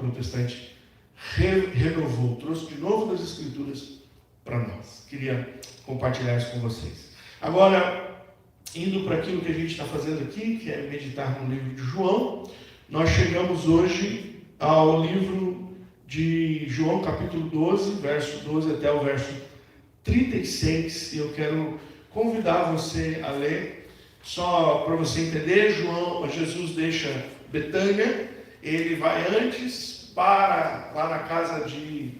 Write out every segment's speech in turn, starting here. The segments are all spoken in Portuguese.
protestante renovou, trouxe de novo das Escrituras para nós. Queria compartilhar isso com vocês. Agora, indo para aquilo que a gente está fazendo aqui, que é meditar no livro de João, nós chegamos hoje ao livro de João, capítulo 12, verso 12 até o verso 36, e eu quero convidar você a ler, só para você entender. Jesus deixa Betânia, ele vai antes para lá na casa de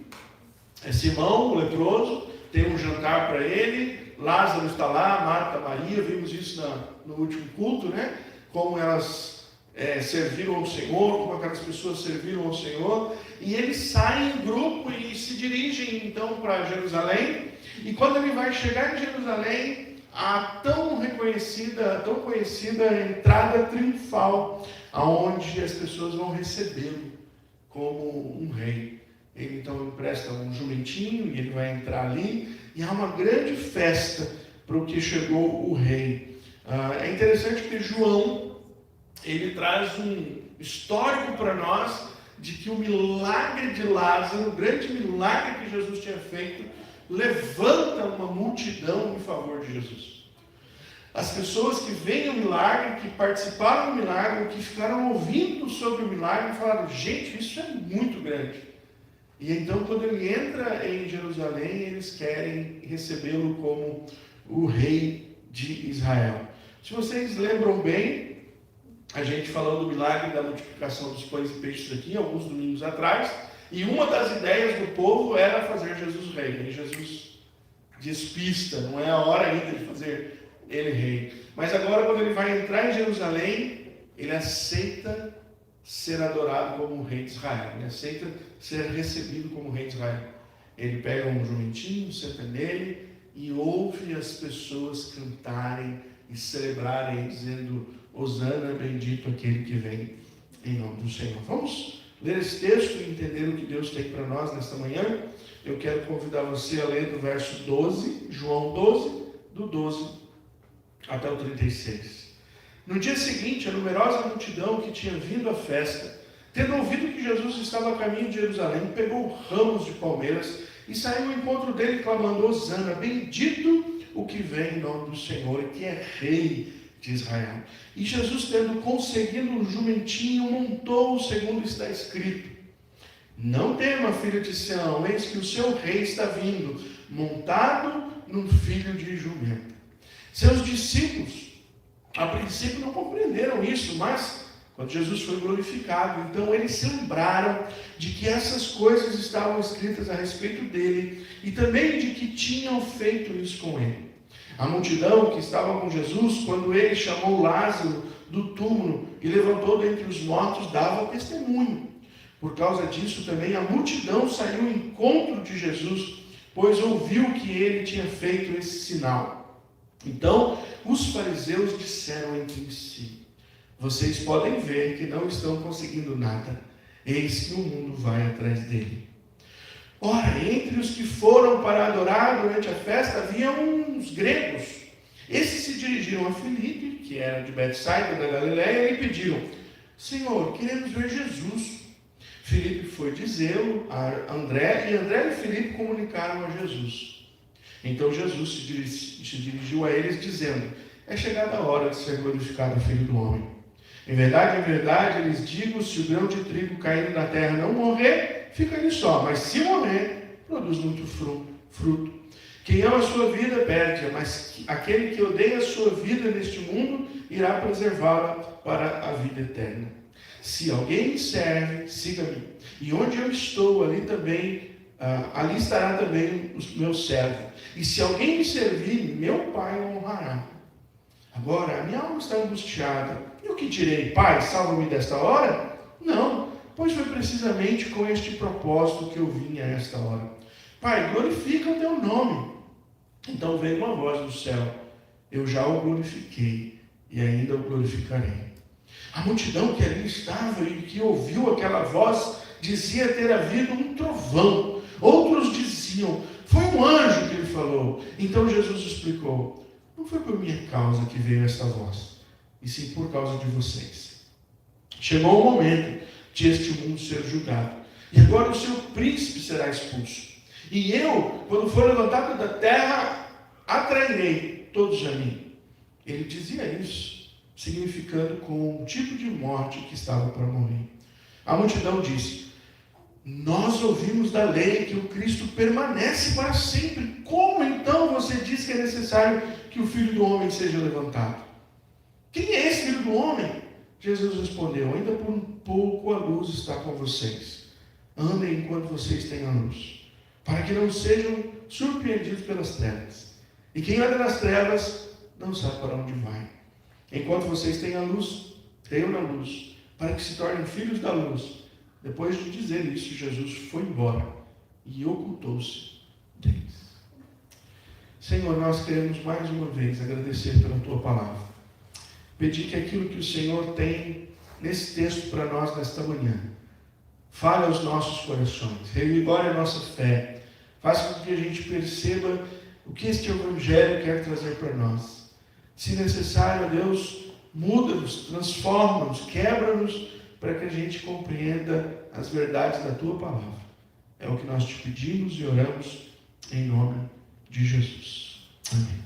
Simão, o leproso, tem um jantar para ele, Lázaro está lá, Marta, Maria, vimos isso no último culto, né? Como elas serviram ao Senhor, como aquelas pessoas serviram ao Senhor, e eles saem em grupo e se dirigem então para Jerusalém, e quando ele vai chegar em Jerusalém, a tão conhecida entrada triunfal, aonde as pessoas vão recebê-lo como um rei. Ele então empresta um jumentinho e ele vai entrar ali, e há uma grande festa para o que chegou o rei. É interessante que João, ele traz um histórico para nós de que o milagre de Lázaro, o grande milagre que Jesus tinha feito, levanta uma multidão em favor de Jesus. As pessoas que veem o milagre, que participaram do milagre, que ficaram ouvindo sobre o milagre, falaram: gente, isso é muito grande. E então, quando ele entra em Jerusalém, eles querem recebê-lo como o rei de Israel. Se vocês lembram bem, a gente falou do milagre da multiplicação dos pães e peixes aqui, alguns domingos atrás, e uma das ideias do povo era fazer Jesus rei. E Jesus despista, não é a hora ainda de fazer ele rei. Mas agora, quando ele vai entrar em Jerusalém, ele aceita ser adorado como o rei de Israel. Ele aceita ser recebido como o rei de Israel. Ele pega um jumentinho, senta nele e ouve as pessoas cantarem e celebrarem, dizendo: Hosana, bendito aquele que vem em nome do Senhor. Vamos ler esse texto e entender o que Deus tem para nós nesta manhã. Eu quero convidar você a ler do verso 12, João 12, do 12 até o 36. No dia seguinte, a numerosa multidão que tinha vindo à festa, tendo ouvido que Jesus estava a caminho de Jerusalém, pegou ramos de palmeiras e saiu ao encontro dele, clamando: Hosana, bendito o que vem em nome do Senhor e que é rei de Israel. E Jesus, tendo conseguido um jumentinho, montou, segundo está escrito: Não tema, filha de Sião, eis que o seu rei está vindo, montado num filho de jumento. Seus discípulos, a princípio, não compreenderam isso, mas quando Jesus foi glorificado, então eles se lembraram de que essas coisas estavam escritas a respeito dele e também de que tinham feito isso com ele. A multidão que estava com Jesus, quando ele chamou Lázaro do túmulo e levantou dentre os mortos, dava testemunho. Por causa disso também a multidão saiu ao encontro de Jesus, pois ouviu que ele tinha feito esse sinal. Então os fariseus disseram entre si: Vocês podem ver que não estão conseguindo nada, eis que o mundo vai atrás dele. Ora, entre os que foram para adorar durante a festa, havia uns gregos. Esses se dirigiram a Filipe, que era de Betsaida, da Galileia, e pediram: Senhor, queremos ver Jesus. Filipe foi dizê-lo a André, e André e Filipe comunicaram a Jesus. Então Jesus se dirigiu a eles, dizendo: É chegada a hora de ser glorificado o Filho do Homem. Em verdade, lhes digo, se o grão de trigo caído na terra não morrer, fica ali só, mas se morrer, produz muito fruto. Quem ama a sua vida, perde-a, mas aquele que odeia a sua vida neste mundo, irá preservá-la para a vida eterna. Se alguém me serve, siga-me, e onde eu estou, ali estará também o meu servo. E se alguém me servir, meu Pai o honrará. Agora, a minha alma está angustiada. E o que direi? Pai, salva-me desta hora? Não, pois foi precisamente com este propósito que eu vim a esta hora. Pai, glorifica o teu nome. Então veio uma voz do céu: Eu já o glorifiquei e ainda o glorificarei. A multidão que ali estava e que ouviu aquela voz dizia ter havido um trovão. Outros diziam: Foi um anjo que lhe falou. Então Jesus explicou: Não foi por minha causa que veio esta voz, e sim por causa de vocês. Chegou o momento de este mundo ser julgado. E agora o seu príncipe será expulso. E eu, quando for levantado da terra, atrairei todos a mim. Ele dizia isso, significando com um tipo de morte que estava para morrer. A multidão disse: nós ouvimos da lei que o Cristo permanece para sempre. Como então você diz que é necessário que o Filho do Homem seja levantado? Quem é esse Filho do Homem? Jesus respondeu: ainda por um pouco a luz está com vocês. Andem enquanto vocês têm a luz, para que não sejam surpreendidos pelas trevas. E quem anda nas trevas não sabe para onde vai. Enquanto vocês têm a luz, tenham na luz, para que se tornem filhos da luz. Depois de dizer isso, Jesus foi embora e ocultou-se deles. Senhor, nós queremos mais uma vez agradecer pela Tua palavra. Pedir que aquilo que o Senhor tem nesse texto para nós nesta manhã fale aos nossos corações, revigore a nossa fé, faça com que a gente perceba o que este Evangelho quer trazer para nós. Se necessário, Deus, muda-nos, transforma-nos, quebra-nos, para que a gente compreenda as verdades da Tua palavra. É o que nós te pedimos e oramos em nome de Jesus. Amém.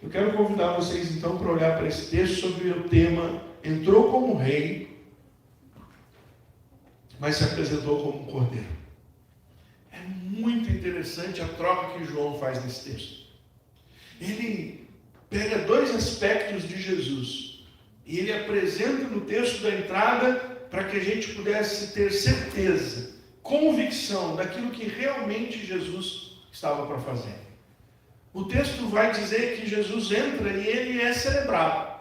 Eu quero convidar vocês então para olhar para esse texto sobre o tema: entrou como rei, mas se apresentou como um cordeiro. É muito interessante a troca que João faz nesse texto. Ele pega dois aspectos de Jesus e ele apresenta no texto da entrada para que a gente pudesse ter certeza, convicção daquilo que realmente Jesus estava para fazer. O texto vai dizer que Jesus entra e ele é celebrado.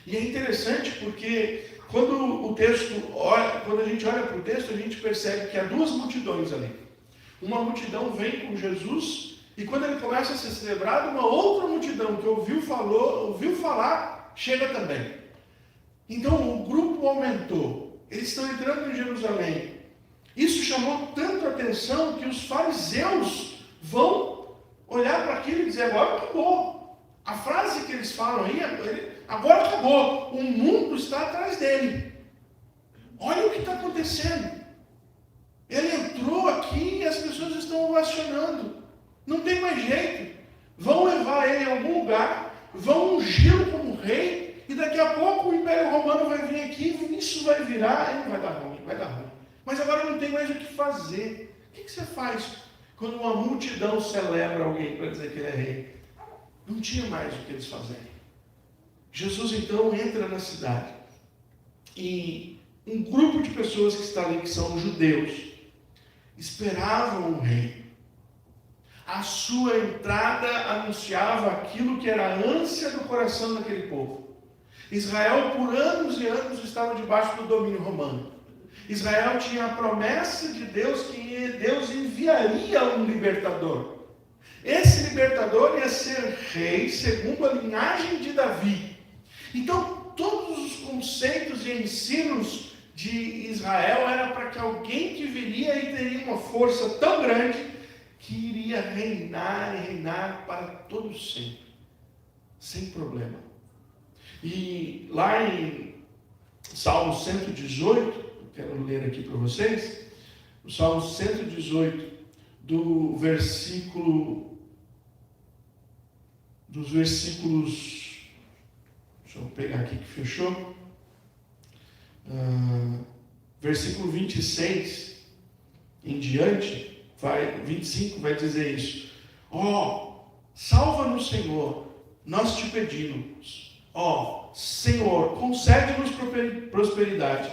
E é interessante porque quando a gente olha para o texto, a gente percebe que há duas multidões ali. Uma multidão vem com Jesus, e quando ele começa a ser celebrado, uma outra multidão que ouviu falar, chega também. Então o grupo aumentou. Eles estão entrando em Jerusalém. Isso chamou tanto a atenção que os fariseus vão olhar para aquilo e dizer: agora acabou. A frase que eles falam aí, agora acabou. O mundo está atrás dele. Olha o que está acontecendo. Ele entrou aqui e as pessoas estão ovacionando. Não tem mais jeito. Vão levar ele a algum lugar, vão ungí-lo como rei, e daqui a pouco o Império Romano vai vir aqui, e isso vai virar, e não vai dar ruim, vai dar ruim. Mas agora não tem mais o que fazer. O que você faz quando uma multidão celebra alguém para dizer que ele é rei? Não tinha mais o que eles fazerem. Jesus então entra na cidade, e um grupo de pessoas que está ali, que são judeus, esperavam o rei. A sua entrada anunciava aquilo que era a ânsia do coração daquele povo. Israel, por anos e anos, estava debaixo do domínio romano. Israel tinha a promessa de Deus que Deus enviaria um libertador. Esse libertador ia ser rei segundo a linhagem de Davi. Então, todos os conceitos e ensinos de Israel era para que alguém que viria e teria uma força tão grande que iria reinar e reinar para todo sempre, sem problema. E lá em Salmo 118, eu quero ler aqui para vocês, o Salmo 118, dos versículos, deixa eu pegar aqui que fechou, versículo 26 em diante, 25 vai dizer isso. Salva-nos, Senhor, nós te pedimos. Senhor, concede-nos prosperidade.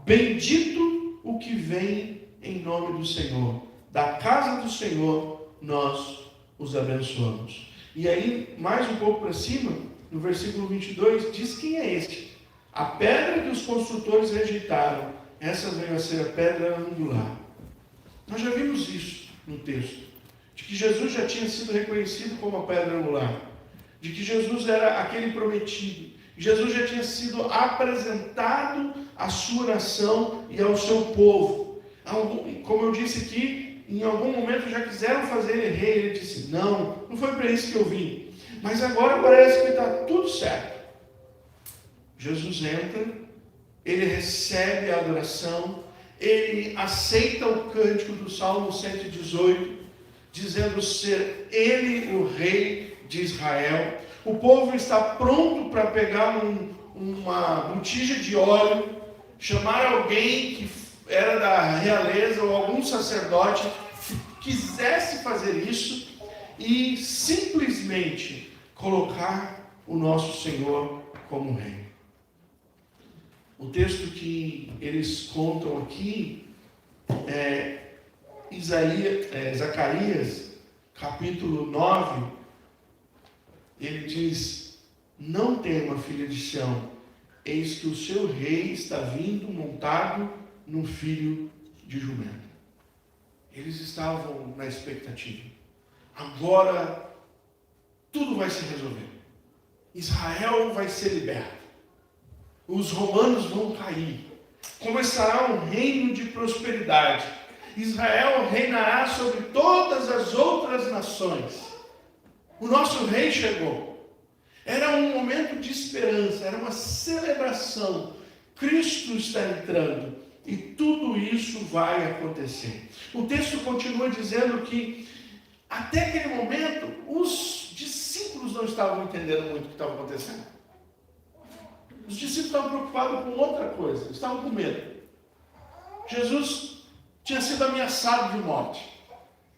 Bendito o que vem em nome do Senhor. Da casa do Senhor nós os abençoamos. E aí, mais um pouco para cima, no versículo 22, diz quem é este. A pedra que os construtores rejeitaram, essa veio a ser a pedra angular. Nós já vimos isso no texto, de que Jesus já tinha sido reconhecido como a pedra angular, de que Jesus era aquele prometido, Jesus já tinha sido apresentado à sua nação e ao seu povo. Como eu disse aqui, em algum momento já quiseram fazer ele rei, ele disse: não foi para isso que eu vim, mas agora parece que está tudo certo. Jesus entra ele recebe a adoração, ele aceita o cântico do Salmo 118, dizendo ser ele o rei de Israel. O povo está pronto para pegar uma botija de óleo, chamar alguém que era da realeza ou algum sacerdote quisesse fazer isso e simplesmente colocar o nosso Senhor como rei. O texto que eles contam aqui é Zacarias, capítulo 9, ele diz: não tema, filha de Sião, eis que o seu rei está vindo montado num filho de jumento. Eles estavam na expectativa. Agora tudo vai se resolver. Israel vai ser liberto. Os romanos vão cair. Começará um reino de prosperidade. Israel reinará sobre todas as outras nações. O nosso rei chegou. Era um momento de esperança, era uma celebração. Cristo está entrando e tudo isso vai acontecer. O texto continua dizendo que até aquele momento os discípulos não estavam entendendo muito o que estava acontecendo. Os discípulos estavam preocupados com outra coisa, estavam com medo. Jesus tinha sido ameaçado de morte.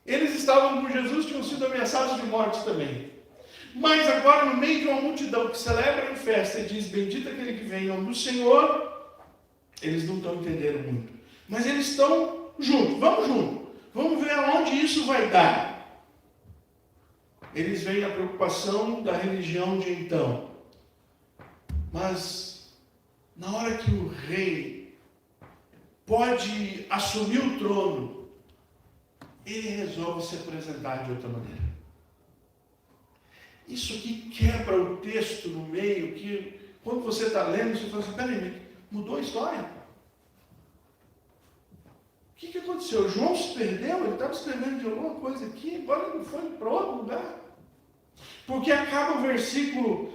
Eles estavam com Jesus, tinham sido ameaçados de morte também. Mas agora, no meio de uma multidão que celebra em festa e diz: bendito aquele que vem em nome do Senhor, eles não estão entendendo muito. Mas eles estão juntos, vamos juntos. Vamos ver aonde isso vai dar. Eles veem a preocupação da religião de então. Mas, na hora que o rei pode assumir o trono, ele resolve se apresentar de outra maneira. Isso aqui quebra o texto no meio, que quando você está lendo, você fala assim: peraí, mudou a história? O que aconteceu? João se perdeu? Ele estava escrevendo de alguma coisa aqui, agora ele foi para outro lugar. Porque acaba o versículo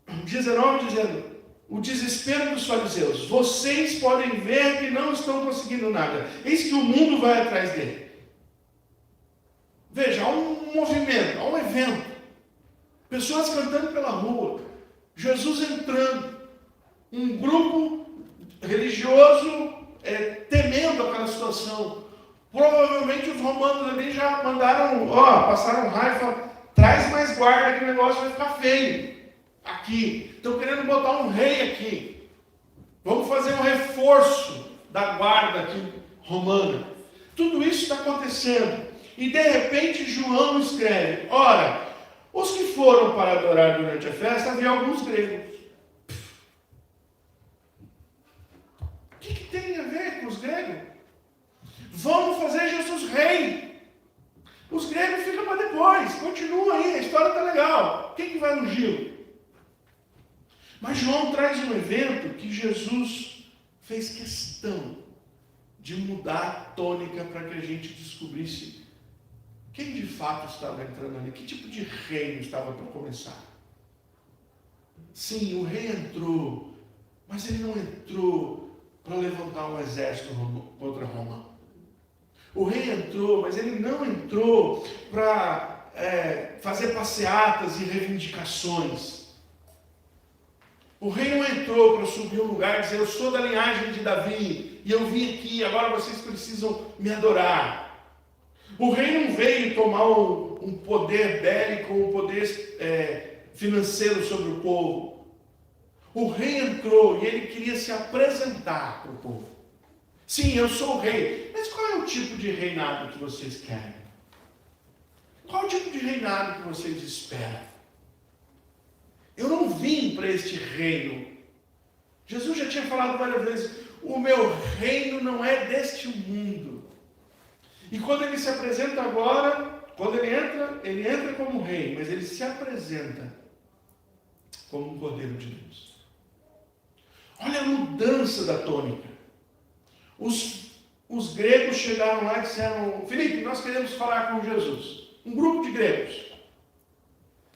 19 dizendo: o desespero dos fariseus. Vocês podem ver que não estão conseguindo nada. Eis que o mundo vai atrás dele. Veja, há um movimento, há um evento. Pessoas cantando pela rua. Jesus entrando. Um grupo religioso temendo aquela situação. Provavelmente os romanos ali já mandaram, passaram raiva, traz mais guarda que o negócio vai ficar feio. Aqui, estão querendo botar um rei aqui. Vamos fazer um reforço da guarda aqui romana. Tudo isso está acontecendo. E de repente João escreve: ora, os que foram para adorar durante a festa, havia alguns gregos. O que tem a ver com os gregos? Vamos fazer Jesus rei. Os gregos ficam para depois. Continua aí, a história está legal. Quem que vai no Gil? Mas João traz um evento que Jesus fez questão de mudar a tônica para que a gente descobrisse quem de fato estava entrando ali, que tipo de reino estava para começar. Sim, o rei entrou, mas ele não entrou para levantar um exército contra Roma. O rei entrou, mas ele não entrou para fazer passeatas e reivindicações. O rei não entrou para subir um lugar e dizer: eu sou da linhagem de Davi, e eu vim aqui, agora vocês precisam me adorar. O rei não veio tomar um poder bélico, um poder financeiro sobre o povo. O rei entrou e ele queria se apresentar para o povo. Sim, eu sou o rei, mas qual é o tipo de reinado que vocês querem? Qual é o tipo de reinado que vocês esperam? Eu não vim para este reino. Jesus já tinha falado várias vezes: o meu reino não é deste mundo. E quando ele se apresenta agora, quando ele entra como rei, mas ele se apresenta como um Cordeiro de Deus. Olha a mudança da tônica. Os gregos chegaram lá e disseram: Filipe, nós queremos falar com Jesus. Um grupo de gregos.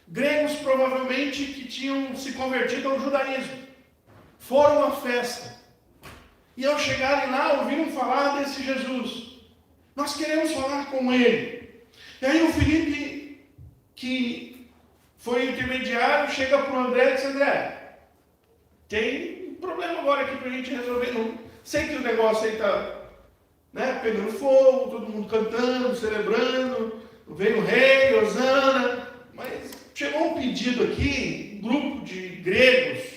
Gregos provavelmente que tinham se convertido ao judaísmo. Foram à festa. E ao chegarem lá, ouviram falar desse Jesus. Nós queremos falar com ele. E aí o Filipe, que foi intermediário, chega para o André e diz: André, tem um problema agora aqui para a gente resolver. Não sei que o negócio aí está pegando fogo, todo mundo cantando, celebrando, vem o rei, Hosana, mas chegou um pedido aqui, um grupo de gregos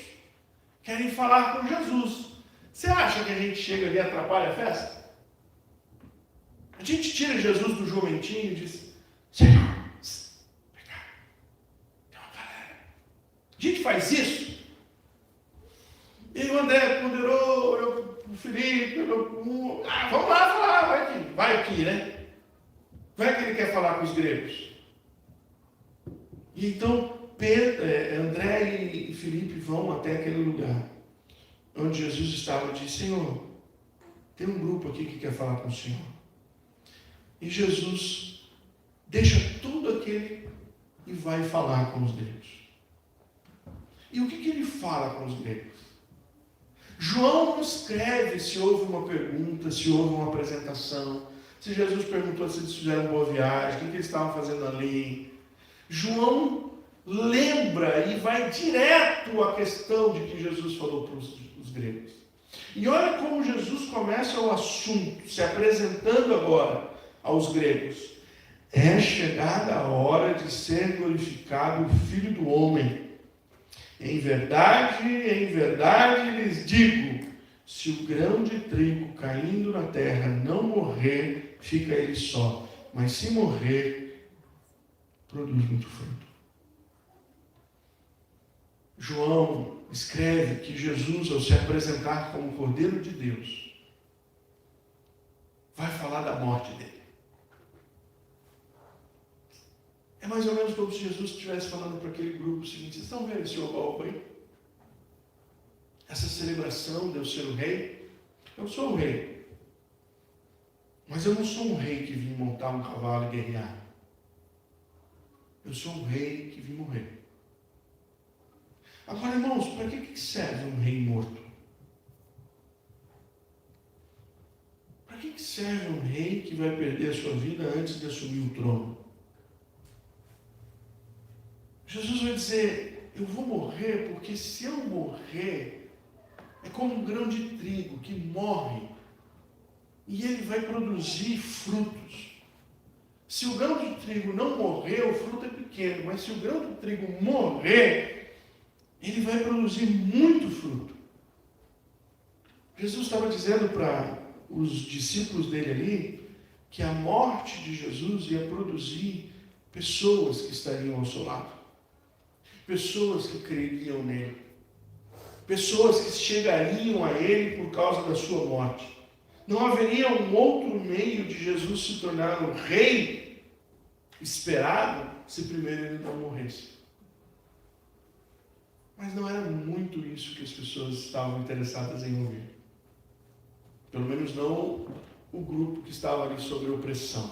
querem falar com Jesus. Você acha que a gente chega ali e atrapalha a festa? A gente tira Jesus do jumentinho e diz: Senhor, vem cá, tem uma galera. A gente faz isso? E o André ponderou, olhou para o Filipe, olhou para o... vamos lá falar, vai aqui, né? Vai que ele quer falar com os gregos. E então André e Filipe vão até aquele lugar onde Jesus estava e diz: Senhor, tem um grupo aqui que quer falar com o Senhor. E Jesus deixa tudo aquele e vai falar com os gregos. E o que ele fala com os gregos? João não escreve se houve uma pergunta, se houve uma apresentação, se Jesus perguntou se eles fizeram boa viagem, o que eles estavam fazendo ali. João lembra e vai direto à questão de que Jesus falou para os gregos. E olha como Jesus começa o assunto, se apresentando agora aos gregos. É chegada a hora de ser glorificado o Filho do Homem. Em verdade lhes digo, se o grão de trigo caindo na terra não morrer, fica ele só. Mas se morrer, produz muito fruto. João escreve que Jesus, ao se apresentar como Cordeiro de Deus, vai falar da morte dele. É mais ou menos como se Jesus estivesse falando para aquele grupo o seguinte: vocês estão vendo esse oba-oba aí? Essa celebração de eu ser o rei? Eu sou o rei. Mas eu não sou um rei que vim montar um cavalo e guerrear. Eu sou um rei que vim morrer. Agora, irmãos, para que serve um rei morto? Para que serve um rei que vai perder a sua vida antes de assumir o trono? Jesus vai dizer: eu vou morrer porque se eu morrer, é como um grão de trigo que morre e ele vai produzir frutos. Se o grão de trigo não morrer, o fruto é pequeno, mas se o grão de trigo morrer, ele vai produzir muito fruto. Jesus estava dizendo para os discípulos dele ali que a morte de Jesus ia produzir pessoas que estariam ao seu lado. Pessoas que creriam nele. Pessoas que chegariam a ele por causa da sua morte. Não haveria um outro meio de Jesus se tornar o rei esperado se primeiro ele não morresse. Mas não era muito isso que as pessoas estavam interessadas em ouvir. Pelo menos não o grupo que estava ali sob opressão.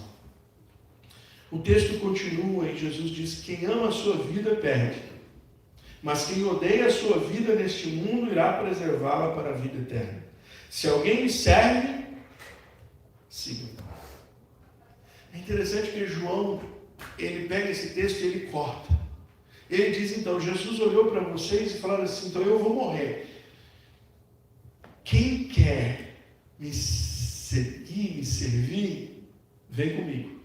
O texto continua e Jesus diz: quem ama a sua vida perde. Mas quem odeia a sua vida neste mundo irá preservá-la para a vida eterna. Se alguém me serve, siga. É interessante que João, ele pega esse texto e ele corta. Ele diz então: Jesus olhou para vocês e falou assim: então eu vou morrer. Quem quer me seguir, me servir, vem comigo.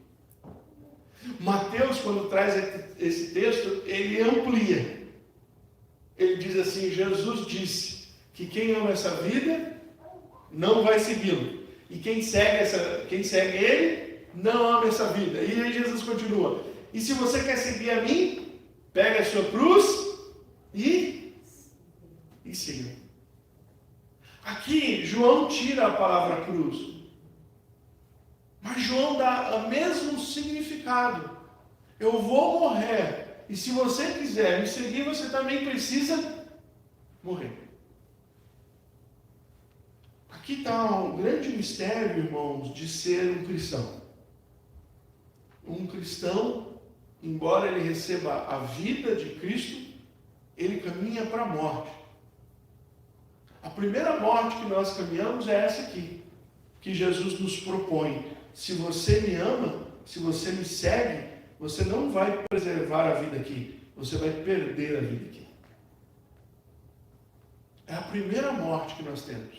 Mateus, quando traz esse texto, ele amplia. Ele diz assim: Jesus disse que quem ama essa vida não vai segui-lo. E quem segue ele não ama essa vida. E aí Jesus continua: e se você quer seguir a mim, pega a sua cruz e siga. Aqui João tira a palavra cruz, mas João dá o mesmo significado. Eu vou morrer. E se você quiser me seguir, você também precisa morrer. Aqui está um grande mistério, irmãos, de ser um cristão. Um cristão, embora ele receba a vida de Cristo, ele caminha para a morte. A primeira morte que nós caminhamos é essa aqui, que Jesus nos propõe. Se você me ama, se você me segue, você não vai preservar a vida aqui, você vai perder a vida aqui. É a primeira morte que nós temos.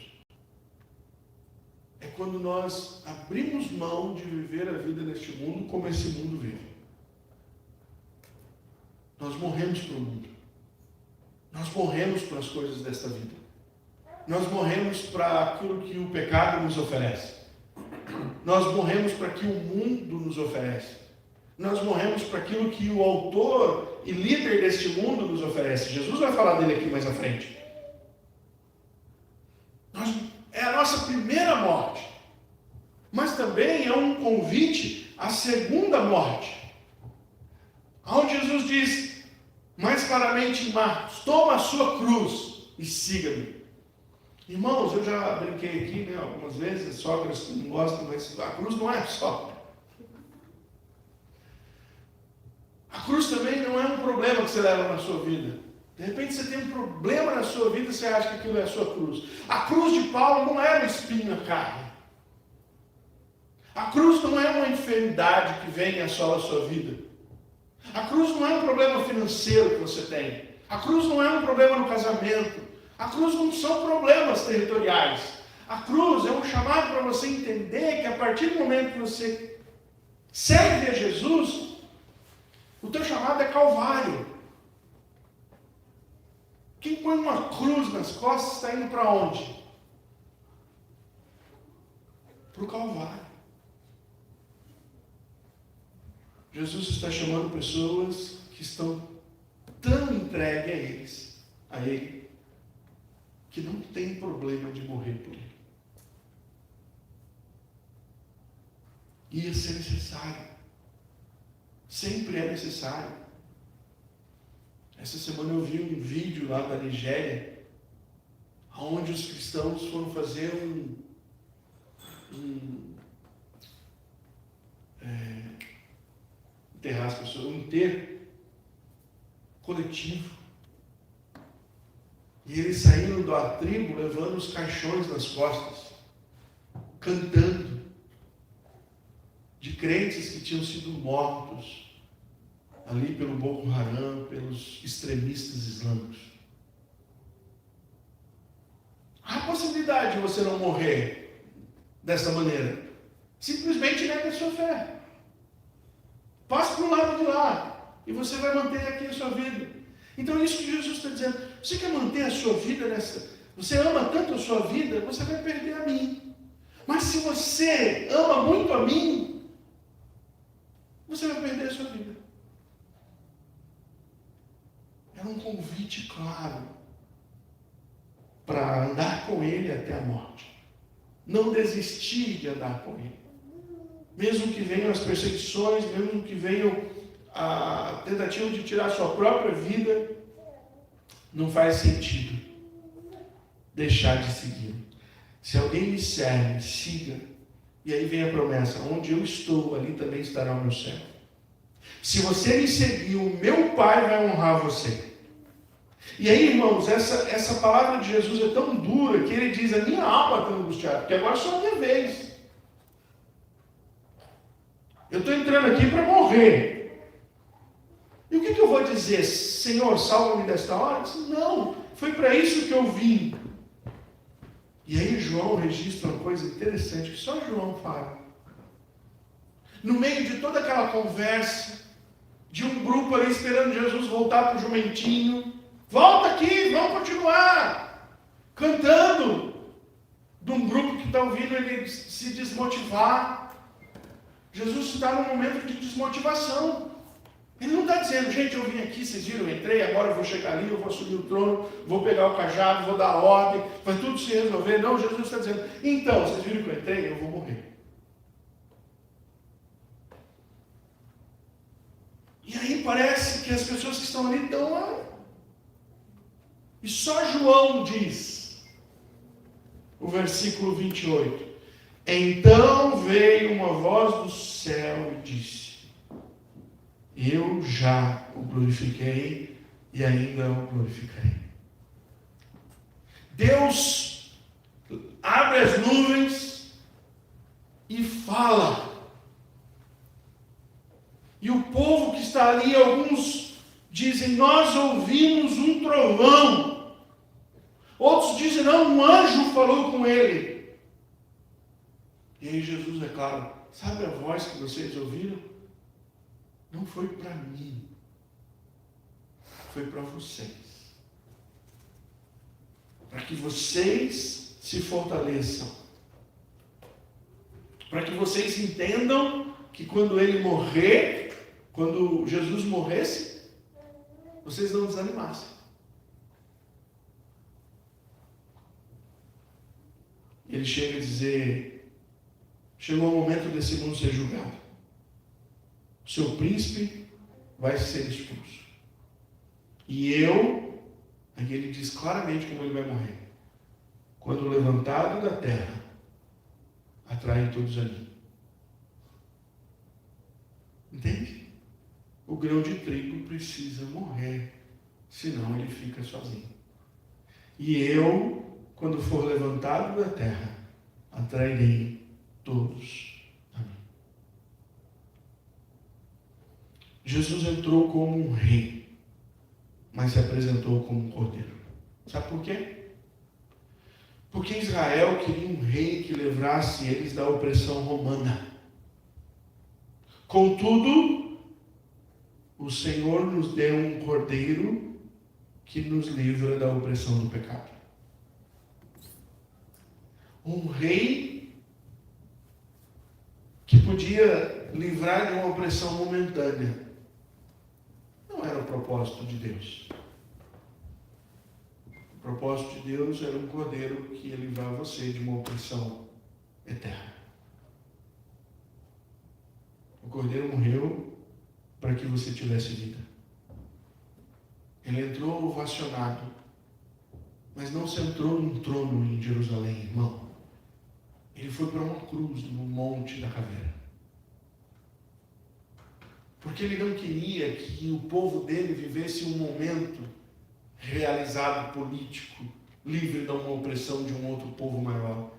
É quando nós abrimos mão de viver a vida neste mundo como esse mundo vive. Nós morremos para o mundo. Nós morremos para as coisas desta vida. Nós morremos para aquilo que o pecado nos oferece. Nós morremos para aquilo que o mundo nos oferece. Nós morremos para aquilo que o autor e líder deste mundo nos oferece. Jesus vai falar dele aqui mais à frente. É a nossa primeira morte. Mas também é um convite à segunda morte. Onde Jesus diz, mais claramente em Marcos, toma a sua cruz e siga-me. Irmãos, eu já brinquei aqui, algumas vezes, as sogras não gostam, mas a cruz não é só. A cruz também não é um problema que você leva na sua vida. De repente você tem um problema na sua vida e você acha que aquilo é a sua cruz. A cruz de Paulo não era um espinho na carne. A cruz não é uma enfermidade que vem e assola a sua vida. A cruz não é um problema financeiro que você tem. A cruz não é um problema no casamento. A cruz não são problemas territoriais. A cruz é um chamado para você entender que a partir do momento que você segue a Jesus, o teu chamado é Calvário. Quem põe uma cruz nas costas está indo para onde? Para o Calvário. Jesus está chamando pessoas que estão tão entregues a Ele, que não tem problema de morrer por Ele. Ia ser necessário. Sempre é necessário. Essa semana eu vi um vídeo lá da Nigéria, onde os cristãos foram fazer enterrar as pessoas, um enterro coletivo. E eles saíram da tribo levando os caixões nas costas, cantando, de crentes que tinham sido mortos ali pelo Boko Haram, pelos extremistas islâmicos. Há a possibilidade de você não morrer dessa maneira. Simplesmente nega a sua fé. Passe para o lado de lá e você vai manter aqui a sua vida. Então é isso que Jesus está dizendo. Você quer manter a sua vida nessa... Você ama tanto a sua vida, você vai perder a mim. Mas se você ama muito a mim, você vai perder a sua vida. É um convite claro para andar com Ele até a morte. Não desistir de andar com Ele. Mesmo que venham as perseguições, mesmo que venham a tentativa de tirar a sua própria vida, não faz sentido deixar de seguir. Se alguém me serve, siga. E aí vem a promessa, onde eu estou, ali também estará o meu servo. Se você me seguir, o meu Pai vai honrar você. E aí, irmãos, essa palavra de Jesus é tão dura que ele diz, a minha alma está angustiada, porque agora é só a minha vez. Eu estou entrando aqui para morrer. E o que eu vou dizer? Senhor, salva-me desta hora? Não, foi para isso que eu vim. E aí João registra uma coisa interessante que só João fala. No meio de toda aquela conversa, de um grupo ali esperando Jesus voltar para o jumentinho, volta aqui, vamos continuar cantando, de um grupo que está ouvindo ele se desmotivar. Jesus está num momento de desmotivação. Ele não está dizendo, gente, eu vim aqui, vocês viram, eu entrei, agora eu vou chegar ali, eu vou subir o trono, vou pegar o cajado, vou dar a ordem, vai tudo se resolver. Não, Jesus está dizendo, então, vocês viram que eu entrei, eu vou morrer. E aí parece que as pessoas que estão ali estão lá. E só João diz, o versículo 28, então veio uma voz do céu e disse, eu já o glorifiquei e ainda o glorificarei. Deus abre as nuvens e fala. E o povo que está ali, alguns dizem, nós ouvimos um trovão. Outros dizem, não, um anjo falou com ele. E aí Jesus, é claro, sabe a voz que vocês ouviram? Não foi para mim. Foi para vocês. Para que vocês se fortaleçam. Para que vocês entendam que quando ele morrer, quando Jesus morresse, vocês não desanimassem. Ele chega a dizer, chegou o momento desse mundo ser julgado. O seu príncipe vai ser expulso. E eu, aqui ele diz claramente como ele vai morrer. Quando levantado da terra, atrai todos ali. Entende? O grão de trigo precisa morrer, senão ele fica sozinho. E eu, quando for levantado da terra, atrairei todos a mim. Jesus entrou como um rei, mas se apresentou como um cordeiro. Sabe por quê? Porque Israel queria um rei que livrasse eles da opressão romana. Contudo, o Senhor nos deu um cordeiro que nos livra da opressão do pecado. Um rei que podia livrar de uma opressão momentânea. Não era o propósito de Deus. O propósito de Deus era um cordeiro que ia livrar você de uma opressão eterna. O cordeiro morreu para que você tivesse vida. Ele entrou ovacionado, mas não sentou num trono em Jerusalém, irmão. Ele foi para uma cruz no Monte da Caveira. Porque ele não queria que o povo dele vivesse um momento realizado político, livre de uma opressão de um outro povo maior.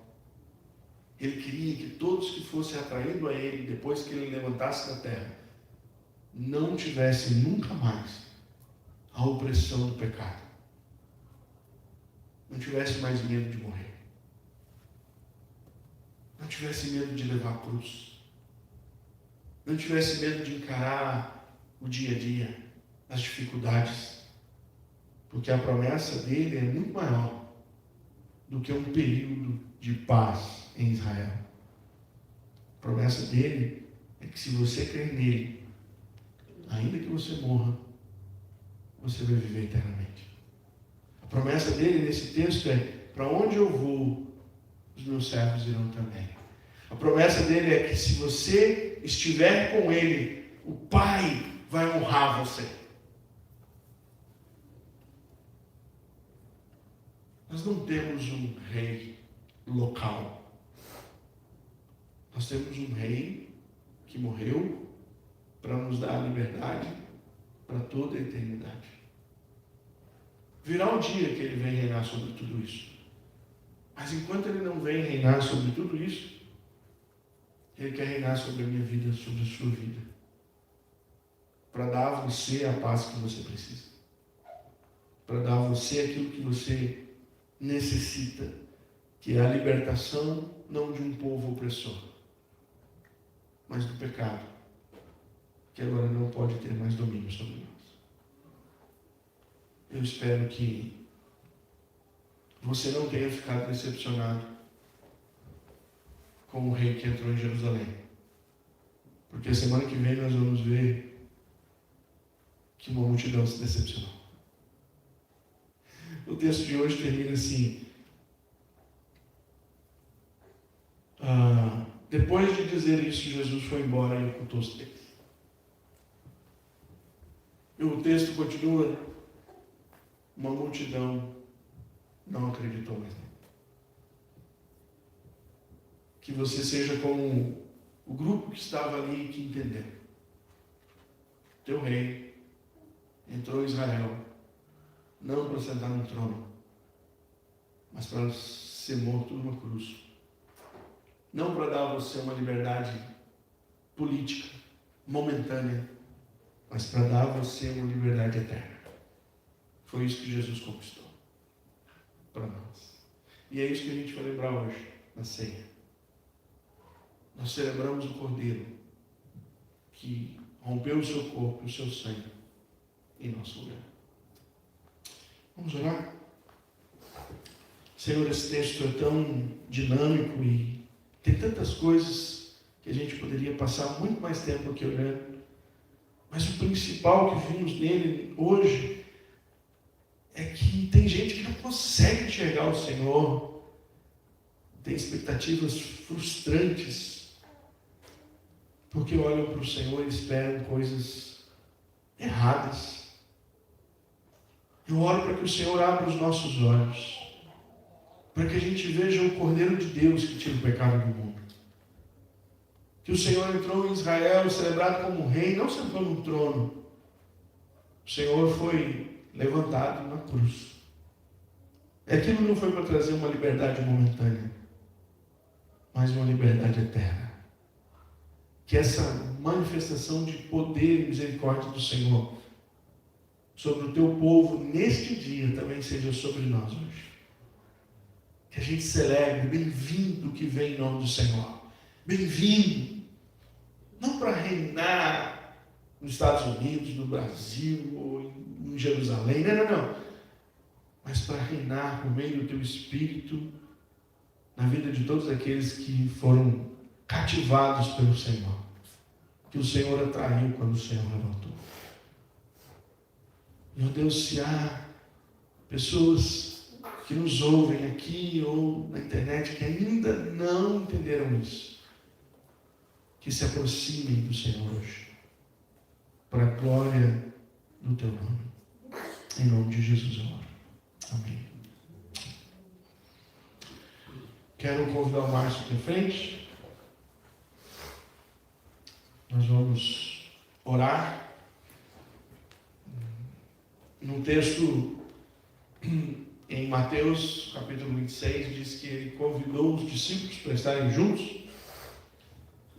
Ele queria que todos que fossem atraídos a ele, depois que ele levantasse da terra, não tivessem nunca mais a opressão do pecado. Não tivesse mais medo de morrer. Não tivesse medo de levar a cruz. Não tivesse medo de encarar o dia a dia, as dificuldades. Porque a promessa dele é muito maior do que um período de paz em Israel. A promessa dele é que se você crer nele, ainda que você morra, você vai viver eternamente. A promessa dele nesse texto é, para onde eu vou, os meus servos irão também. A promessa dele é que se você estiver com ele, o Pai vai honrar você. Nós não temos um rei local. Nós temos um rei que morreu para nos dar a liberdade para toda a eternidade. Virá um dia que ele vem reinar sobre tudo isso. Mas enquanto ele não vem reinar sobre tudo isso, ele quer reinar sobre a minha vida, sobre a sua vida. Para dar a você a paz que você precisa. Para dar a você aquilo que você necessita, que é a libertação não de um povo opressor, mas do pecado, que agora não pode ter mais domínio sobre nós. Eu espero que você não tenha ficado decepcionado com o rei que entrou em Jerusalém. Porque semana que vem nós vamos ver que uma multidão se decepcionou. O texto de hoje termina assim. Depois de dizer isso, Jesus foi embora e ocultou os deles. E o texto continua. Uma multidão não acreditou mais nele. Que você seja como o grupo que estava ali e que entendeu. Teu rei entrou em Israel, não para sentar no trono, mas para ser morto numa cruz. Não para dar a você uma liberdade política, momentânea, mas para dar a você uma liberdade eterna. Foi isso que Jesus conquistou para nós. E é isso que a gente vai lembrar hoje, na ceia. Nós celebramos o Cordeiro, que rompeu o seu corpo e o seu sangue em nosso lugar. Vamos orar? Senhor, esse texto é tão dinâmico e tem tantas coisas que a gente poderia passar muito mais tempo aqui olhando. Mas o principal que vimos nele hoje é que tem gente que não consegue enxergar o Senhor, tem expectativas frustrantes, porque olham para o Senhor e esperam coisas erradas. Eu oro para que o Senhor abra os nossos olhos, para que a gente veja o Cordeiro de Deus que tira o pecado do mundo. Que o Senhor entrou em Israel celebrado como rei, não sentou num trono. O Senhor foi levantado na cruz. Aquilo não foi para trazer uma liberdade momentânea, mas uma liberdade eterna. Que essa manifestação de poder e misericórdia do Senhor sobre o teu povo neste dia também seja sobre nós hoje. Que a gente celebre, bem-vindo que vem em nome do Senhor. Bem-vindo. Não para reinar nos Estados Unidos, no Brasil, ou em Jerusalém. Não. Mas para reinar por meio do teu Espírito na vida de todos aqueles que foram cativados pelo Senhor. Que o Senhor atraiu quando o Senhor levantou. Meu Deus, se há pessoas que nos ouvem aqui ou na internet que ainda não entenderam isso, que se aproximem do Senhor hoje, para a glória do teu nome. Em nome de Jesus eu oro. Amém. Quero convidar o Márcio aqui à frente. Nós vamos orar. No texto em Mateus, capítulo 26, diz que ele convidou os discípulos para estarem juntos.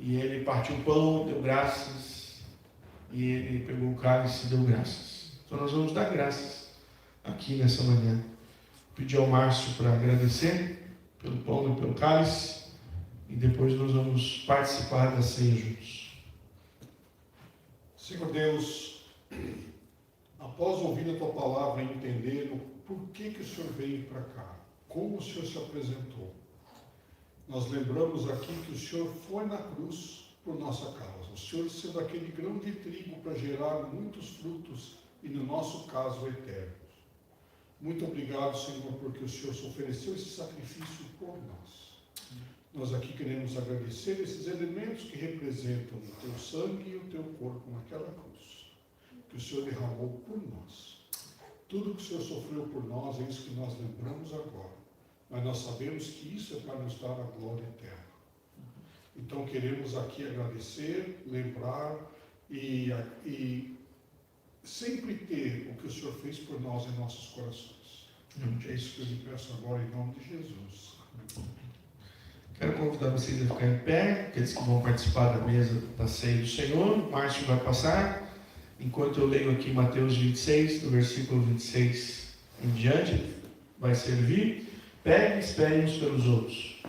E ele partiu o pão, deu graças, e ele pegou o cálice e deu graças. Então nós vamos dar graças aqui nessa manhã. Pedir ao Márcio para agradecer pelo pão e pelo cálice, e depois nós vamos participar da ceia juntos. Senhor Deus, após ouvir a Tua palavra e entender o porquê que o Senhor veio para cá, como o Senhor se apresentou, nós lembramos aqui que o Senhor foi na cruz por nossa causa. O Senhor sendo aquele grão de trigo para gerar muitos frutos e, no nosso caso, eternos. Muito obrigado, Senhor, porque o Senhor se ofereceu esse sacrifício por nós. Nós aqui queremos agradecer esses elementos que representam o Teu sangue e o Teu corpo naquela cruz, que o Senhor derramou por nós. Tudo que o Senhor sofreu por nós é isso que nós lembramos agora. Mas nós sabemos que isso é para nos dar a glória eterna. Então queremos aqui agradecer, lembrar e sempre ter o que o Senhor fez por nós em nossos corações. É isso que eu lhe peço agora em nome de Jesus. Quero convidar vocês a ficar em pé, aqueles que vão participar da mesa da ceia do Senhor. O Márcio vai passar, enquanto eu leio aqui Mateus 26, do versículo 26 em diante, vai servir. Peguem e esperem uns pelos outros.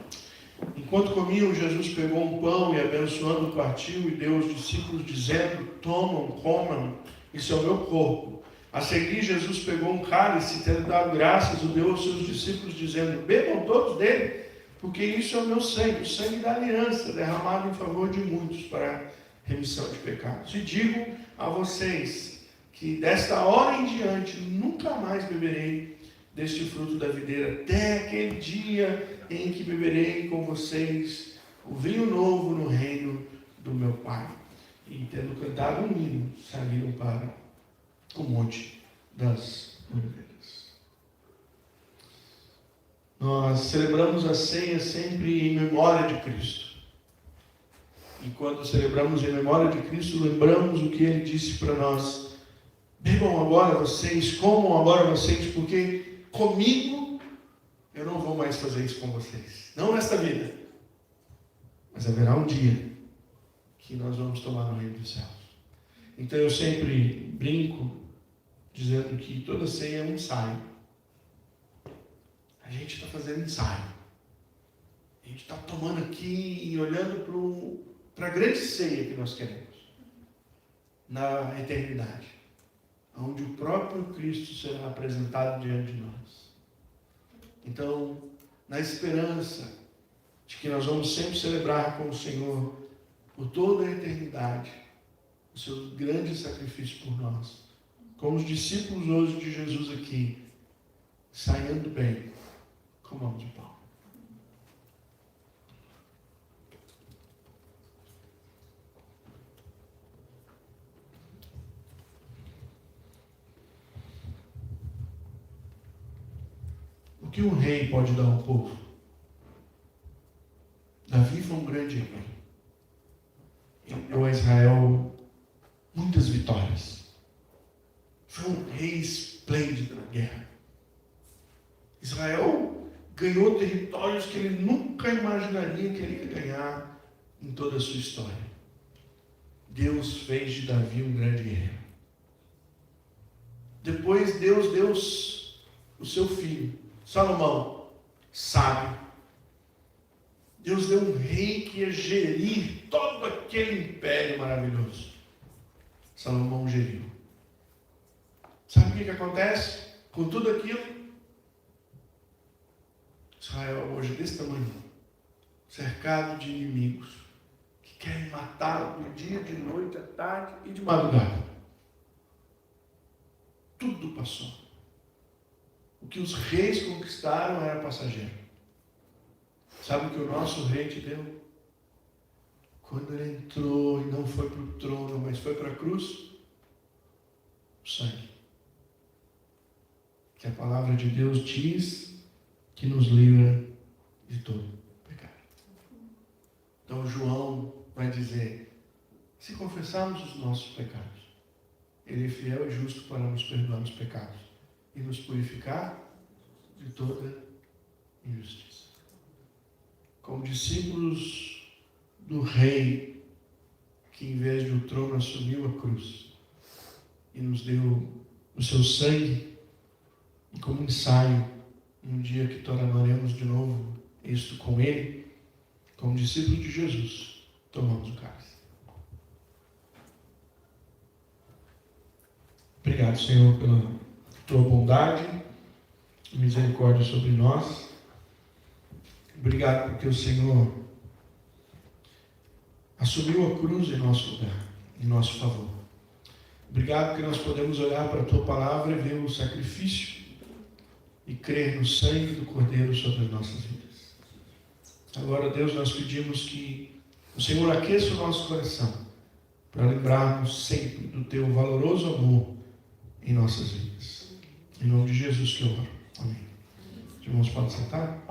Enquanto comiam, Jesus pegou um pão e, abençoando, partiu e deu aos discípulos, dizendo: tomam, comam, isso é o meu corpo. A seguir, Jesus pegou um cálice e, tendo dado graças, o deu aos seus discípulos, dizendo: bebam todos dele, porque isso é o meu sangue, o sangue da aliança, derramado em favor de muitos para remissão de pecados. E digo a vocês que desta hora em diante nunca mais beberei deste fruto da videira, até aquele dia em que beberei com vocês o vinho novo no reino do meu Pai. E tendo cantado um hino, saíram para o Monte das Oliveiras. Nós celebramos a ceia sempre em memória de Cristo. E quando celebramos em memória de Cristo, lembramos o que Ele disse para nós: bebam agora vocês, comam agora vocês, porque comigo eu não mais fazer isso com vocês. Não nesta vida. Mas haverá um dia que nós vamos tomar no reino dos céus. Então eu sempre brinco dizendo que toda ceia é um ensaio. A gente está fazendo ensaio. A gente está tomando aqui e olhando para a grande ceia que nós queremos. Na eternidade. Onde o próprio Cristo será apresentado diante de nós. Então, na esperança de que nós vamos sempre celebrar com o Senhor por toda a eternidade o seu grande sacrifício por nós, como os discípulos hoje de Jesus aqui, saindo bem, comamos o pão. O que um rei pode dar ao povo? Davi foi um grande rei. Ele deu a Israel muitas vitórias. Foi um rei esplêndido na guerra. Israel ganhou territórios que ele nunca imaginaria que ele ia ganhar em toda a sua história. Deus fez de Davi um grande guerreiro. Depois Deus deu o seu filho, Salomão, sábio. Deus deu um rei que ia gerir todo aquele império maravilhoso. Salomão geriu. Sabe o que acontece com tudo aquilo? Israel hoje desse tamanho, cercado de inimigos, que querem matá-lo de dia, de noite, à tarde e de madrugada. Tudo passou. O que os reis conquistaram era passageiro. Sabe o que o nosso rei te deu? Quando ele entrou e não foi para o trono, mas foi para a cruz, o sangue. Que a palavra de Deus diz que nos livra de todo pecado. Então João vai dizer, se confessarmos os nossos pecados, Ele é fiel e justo para nos perdoar os pecados e nos purificar de toda injustiça. Como discípulos do rei, que em vez do trono assumiu a cruz e nos deu o seu sangue, e como ensaio, um dia que tornaremos de novo isto com Ele, como discípulos de Jesus, tomamos o cálice. Obrigado, Senhor, pela Tua bondade e misericórdia sobre nós. Obrigado porque o Senhor assumiu a cruz em nosso lugar, em nosso favor. Obrigado porque nós podemos olhar para a Tua palavra e ver o sacrifício e crer no sangue do Cordeiro sobre as nossas vidas. Agora, Deus, nós pedimos que o Senhor aqueça o nosso coração para lembrarmos sempre do Teu valoroso amor em nossas vidas. Em nome de Jesus que eu oro. Amém. Os irmãos podem sentar?